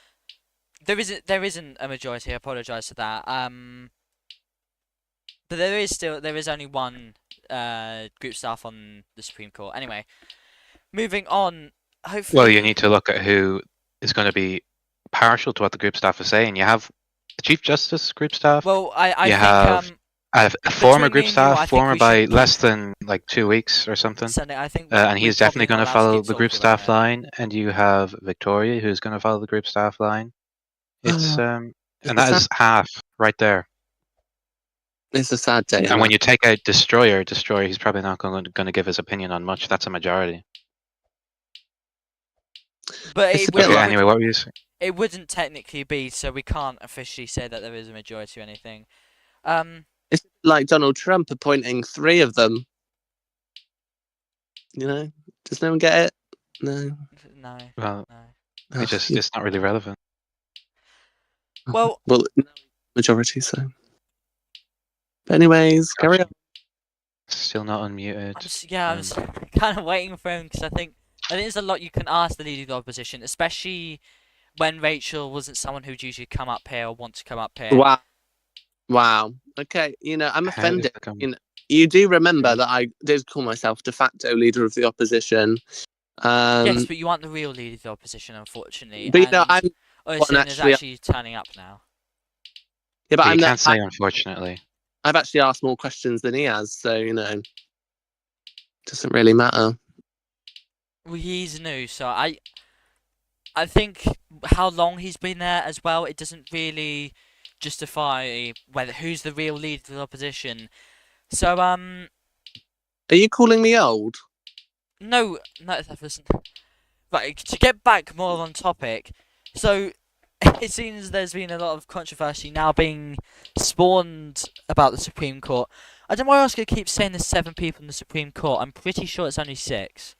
There isn't a majority. I apologise for that. But there is only one group staff on the Supreme Court. Anyway, moving on. Hopefully. Well, you need to look at who is going to be partial to what the group staff is saying. You have the Chief Justice group staff. Well, I you think have a former between group me and you, I staff, think former we by should less keep- than like 2 weeks or something. Sunday, I think and we're he's definitely probably going to not allowed follow keep the group talking about staff it. line, and you have Victoria who's going to follow the group staff line. It's and that is half right there. It's a sad day. And when you take out Destroyer, he's probably not going to give his opinion on much. That's a majority. But Anyway, what were you saying? It wouldn't technically be, so we can't officially say that there is a majority or anything. It's like Donald Trump appointing 3 of them. You know, does no one get it? No. No. Well, No. It's not really relevant. Well, well, majority. So, but anyways, carry on. Still not unmuted. I'm just kind of waiting for him because I think there's a lot you can ask the leader of the opposition, especially when Rachel wasn't someone who'd usually come up here or want to come up here. Wow. Okay, I'm How is offended. it come- You do remember that I did call myself de facto leader of the opposition. Yes, but you aren't the real leader of the opposition, unfortunately. But And I'm Oisin is actually turning up now. yeah, but you can't say unfortunately. I've actually asked more questions than he has, so doesn't really matter. Well, he's new, so I think how long he's been there as well, it doesn't really justify who's the real leader of the opposition. So Are you calling me old? no, that wasn't. Right, to get back more on topic, so it seems there's been a lot of controversy now being spawned about the Supreme Court. I don't know why Oscar keeps saying there's 7 people in the Supreme Court. I'm pretty sure it's only 6.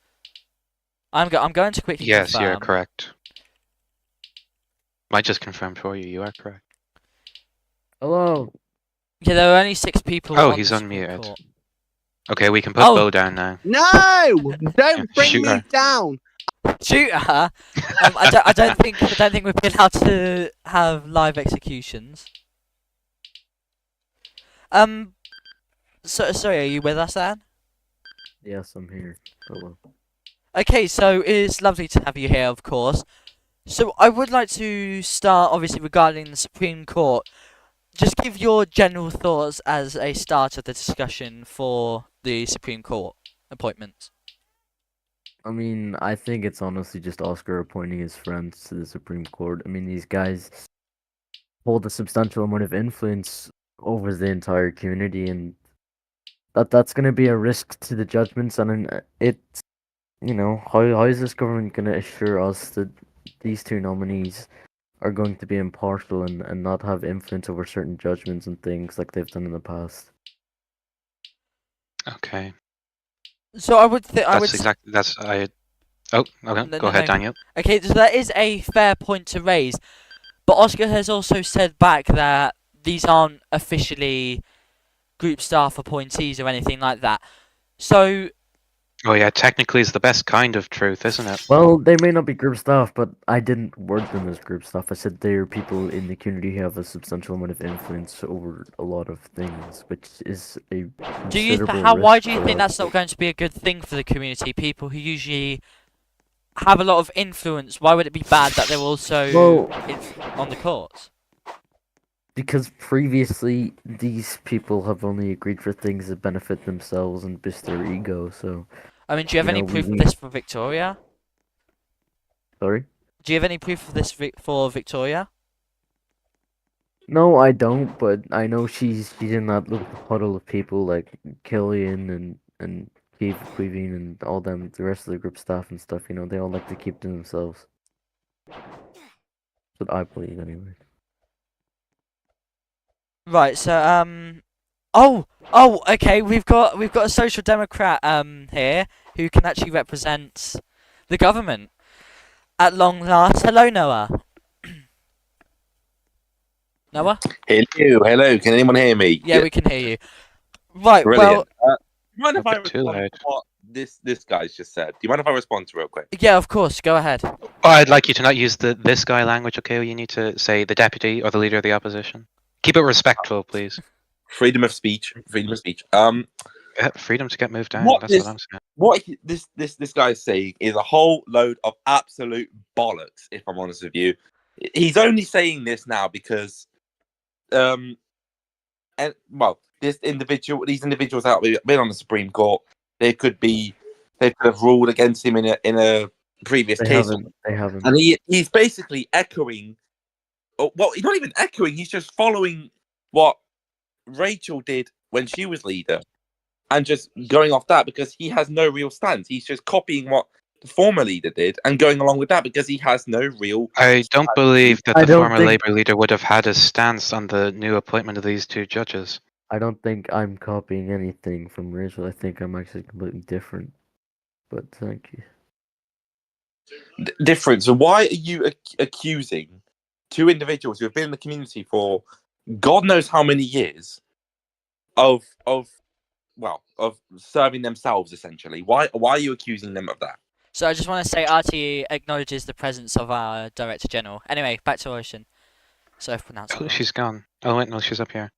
I'm going to quickly Yes, confirm. you're correct. I just confirmed for you. You are correct. Hello. Yeah, there are only 6 people. Oh, on he's the Supreme unmuted. Court. Okay, we can put Oh. Bo down now. No! Don't bring Shoot me her. down. Shoot her. I don't think we'd be allowed to have live executions. Sorry, are you with us, Anne? Yes, I'm here. Hello. Okay, so it's lovely to have you here, of course. So I would like to start, obviously, regarding the Supreme Court. Just give your general thoughts as a start of the discussion for the Supreme Court appointments. I mean, I think it's honestly just Oscar appointing his friends to the Supreme Court. I mean, these guys hold a substantial amount of influence over the entire community, and that's going to be a risk to the judgments. And it's, how is this government going to assure us that these 2 nominees are going to be impartial and not have influence over certain judgments and things like they've done in the past? Okay. So I would think Oh, okay. Go ahead, Daniel. Okay, so that is a fair point to raise, but Oscar has also said back that these aren't officially group staff appointees or anything like that. So Oh yeah, technically it's the best kind of truth, isn't it? Well, they may not be group staff, but I didn't word them as group staff. I said they're people in the community who have a substantial amount of influence over a lot of things, which is a considerable why risk do you for think us. that's not going to be a good thing for the community? People who usually have a lot of influence, why would it be bad that they're also on the courts? Because previously these people have only agreed for things that benefit themselves and boost their ego. So, I mean, do you have any proof of this for Victoria? sorry? Do you have any proof of this for Victoria? No, I don't. But I know she's in that little huddle of people like Killian and Keith Queeveen and all them, the rest of the group staff and stuff. They all like to keep to themselves. That's what I believe, anyway. Right. So okay. We've got a social democrat here who can actually represent the government at long last. Hello, Noah. Noah? Hello. Can anyone hear me? Yeah, we can hear you. Right. Brilliant. Well, Do you mind if I Too respond loud. to what this guy's just said? Do you mind if I respond to real quick? yeah, of course. Go ahead. Oh, I'd like you to not use the this guy language, okay? You need to say the deputy or the leader of the opposition. Keep it respectful, please. Freedom of speech. Freedom of speech. Freedom to get moved down. What That's what I'm saying. What this guy's saying is a whole load of absolute bollocks. If I'm honest with you, he's only saying this now because, these individuals out there been on the Supreme Court. They could have ruled against him in a previous case. They haven't. And he's basically echoing. Well, he's not even echoing. He's just following what Rachel did when she was leader, and just going off that because he has no real stance. He's just copying what the former leader did and going along with that because he has no real. I don't believe that I the don't former think- Labour leader would have had a stance on the new appointment of these 2 judges. I don't think I'm copying anything from Rachel. I think I'm actually completely different. But thank you. different. So why are you accusing two individuals who have been in the community for God knows how many years of serving themselves essentially? Why are you accusing them of that? So I just want to say RTE acknowledges the presence of our Director General. Anyway, back to Ocean. Sorry for pronouncing Oh, it wrong. she's gone. Oh wait, no, she's up here.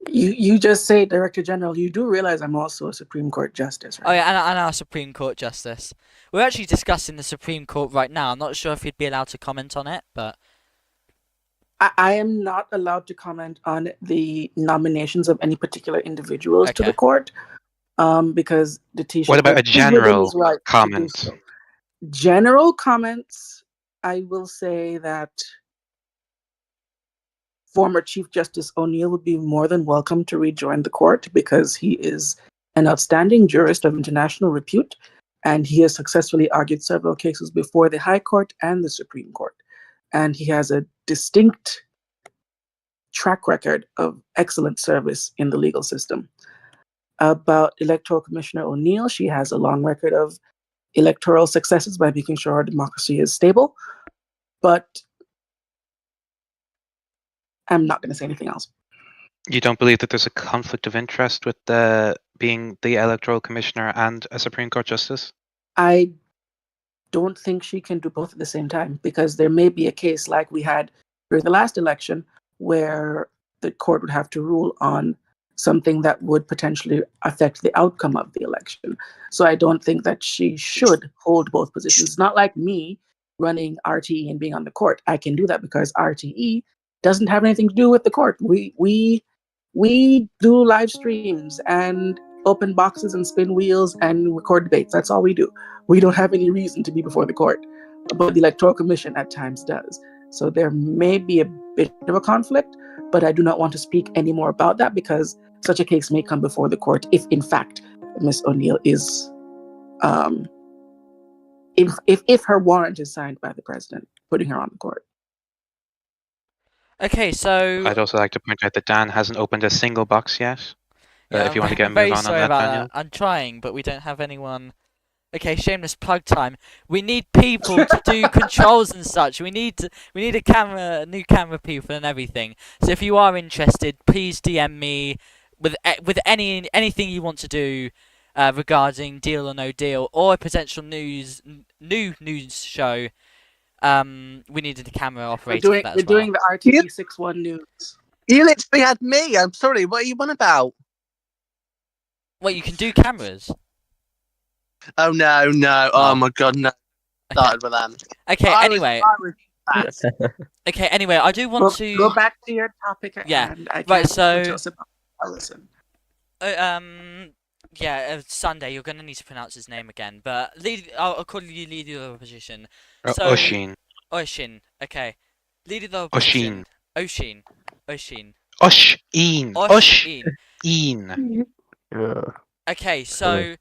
You just say Director General. You do realize I'm also a Supreme Court Justice, right? Oh yeah, and our Supreme Court Justice. We're actually discussing the Supreme Court right now. I'm not sure if you'd be allowed to comment on it, but I am not allowed to comment on the nominations of any particular individuals to Okay. the court, because the Taoiseach What about a is within general his right to do comment? so. General comments, I will say that former Chief Justice O'Neill would be more than welcome to rejoin the court because he is an outstanding jurist of international repute, and he has successfully argued several cases before the High Court and the Supreme Court. And he has a distinct track record of excellent service in the legal system. About Electoral Commissioner O'Neill, she has a long record of electoral successes by making sure our democracy is stable, but I'm not going to say anything else. You don't believe that there's a conflict of interest with being the electoral commissioner and a Supreme Court justice? I don't think she can do both at the same time, because there may be a case like we had during the last election where the court would have to rule on something that would potentially affect the outcome of the election. So I don't think that she should hold both positions. It's not like me running RTE and being on the court. I can do that because RTE doesn't have anything to do with the court. We do live streams and open boxes and spin wheels and record debates. That's all we do. We don't have any reason to be before the court, but the Electoral Commission at times does. So there may be a bit of a conflict, but I do not want to speak any more about that because such a case may come before the court if, in fact, Ms. O'Neill is, if her warrant is signed by the president, putting her on the court. okay. So I'd also like to point out that Dan hasn't opened a single box yet. yeah, If you want to I'm get a very move on sorry that, about Daniel. that. I'm trying, but we don't have anyone. Okay, shameless plug time. We need people to do controls and such. We need a camera, new camera people and everything. So if you are interested, please DM me with anything you want to do regarding Deal or No Deal or a potential new news show. We needed a camera operator for that We're as well. doing the RTE 61 news. You literally had me. I'm sorry. What are you on about? Wait, you can do cameras? Oh no. Oh my god, no. Started with them. Okay. Anyway. I was fast. Okay. Anyway, I do want to go back to your topic at Yeah, hand. I right, can't so- tell us about Allison. Sunday. You're gonna need to pronounce his name again, but I'll call you leader of the opposition. Oh, So- Oisín. Oisín. Okay. Leader of the opposition. Oisín. Oisín. Oisín. Oisín. Oisín. Okay, so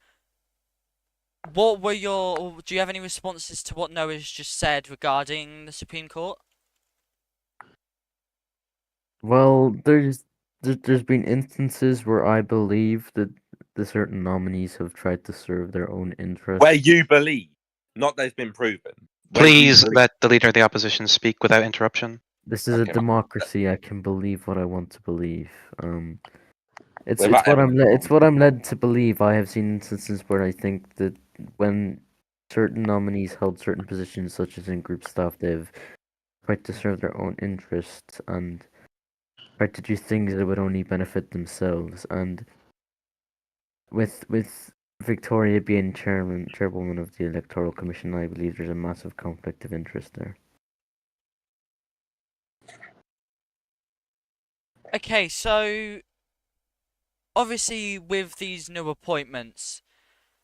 what were do you have any responses to what Noah's just said regarding the Supreme Court? Well, there's been instances where I believe that the certain nominees have tried to serve their own interests. Where you believe, not that it's been proven. Where you Please believe. let the leader of the opposition speak without interruption. This is Okay, a man. democracy. I can believe what I want to believe. It's Without it's what I'm led to believe. I have seen instances where I think that when certain nominees held certain positions, such as in group staff, they've tried to serve their own interests and tried to do things that would only benefit themselves. And with Victoria being chairwoman of the Electoral Commission, I believe there's a massive conflict of interest there. Okay, so obviously with these new appointments,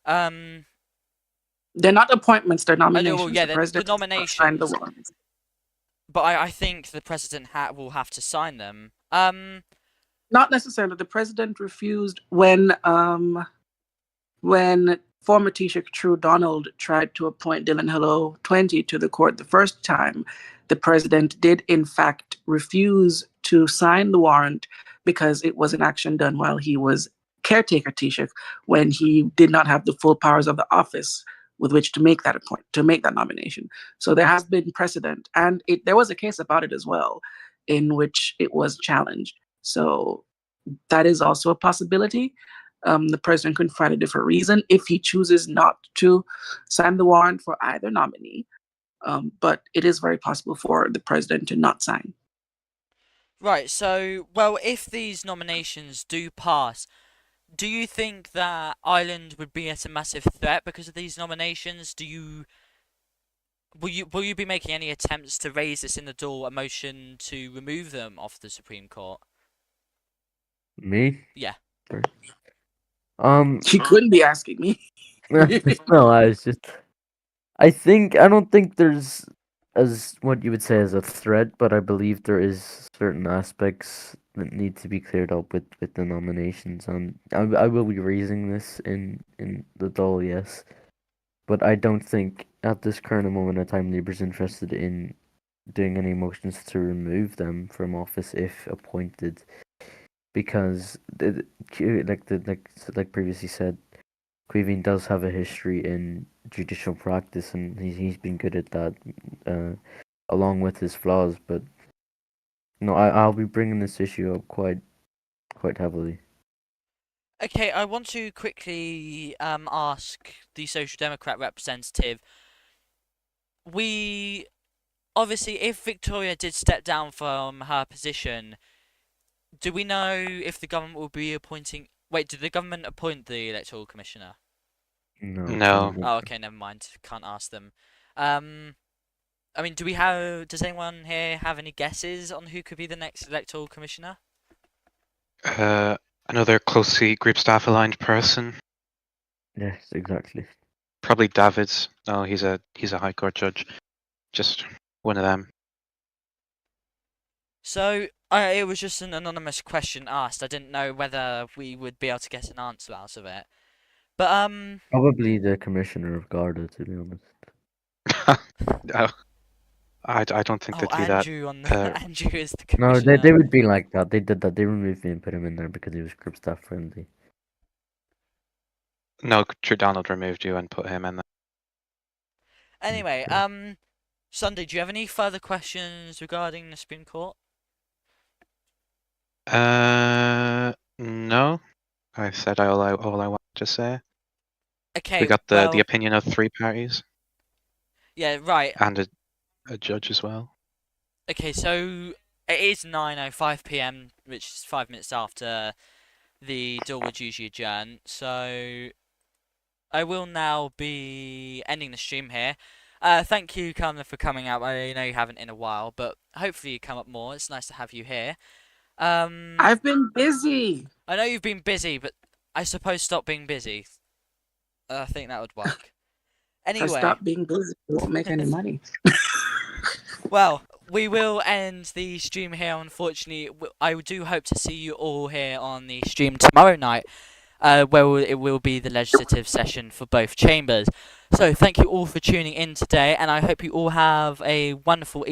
They're not appointments, they're nominations. well, yeah, The the president has not signed the nominations. warrants. but I think the president will have to sign them. Not necessarily. The president refused when former Taoiseach True Donald tried to appoint Dylan Hello 20 to the court the first time. The president did, in fact, refuse to sign the warrant because it was an action done while he was caretaker Taoiseach, when he did not have the full powers of the office with which to make that nomination. So there has been precedent, and there was a case about it as well, in which it was challenged. So that is also a possibility. The president could find a different reason if he chooses not to sign the warrant for either nominee. But it is very possible for the president to not sign. Right, so, well, if these nominations do pass, do you think that Ireland would be at a massive threat because of these nominations? Will you be making any attempts to raise this in the Dáil a motion to remove them off the Supreme Court? Me? Yeah. Sure. She couldn't be asking me. No, I don't think there's as what you would say as a threat, but I believe there is certain aspects that need to be cleared up with the nominations, and I will be raising this in the Dáil, yes, but I don't think at this current moment in time Labour's interested in doing any motions to remove them from office if appointed, because like previously said, Queeveen does have a history in judicial practice, and he's been good at that, along with his flaws. But no, I'll be bringing this issue up quite heavily. Okay, I want to quickly ask the Social Democrat representative. We obviously, if Victoria did step down from her position, do we know if the government will be appointing? Wait, did the government appoint the electoral commissioner? No. Oh, okay, never mind. Can't ask them. I mean, does anyone here have any guesses on who could be the next electoral commissioner? Another closely group staff aligned person. Yes, exactly. Probably David's. No, he's a High Court judge. Just one of them. So, it was just an anonymous question asked. I didn't know whether we would be able to get an answer out of it. But Probably the commissioner of Garda, to be honest. No, I don't think they'd do that. Andrew on the Andrew is the No, commissioner. they would be like that. They did that. They removed me and put him in there because he was group staff friendly. No, True Donald removed you and put him in there. Anyway, Okay. Sunday, do you have any further questions regarding the Supreme Court? No. I said all I wanted to say. Okay, We got well, the opinion of 3 parties yeah, right. and a judge as well. Okay, so it is 9:05 p.m., which is 5 minutes after the Dáil would usually adjourn. So I will now be ending the stream here. Thank you, Carmen, for coming up. I know you haven't in a while, but hopefully you come up more. It's nice to have you here. I've been busy. I know you've been busy, but I suppose stop being busy. I think that would work. If I Anyway, stop being busy, I won't make any money. well, we will end the stream here. Unfortunately, I do hope to see you all here on the stream tomorrow night, where it will be the legislative session for both chambers. So thank you all for tuning in today, and I hope you all have a wonderful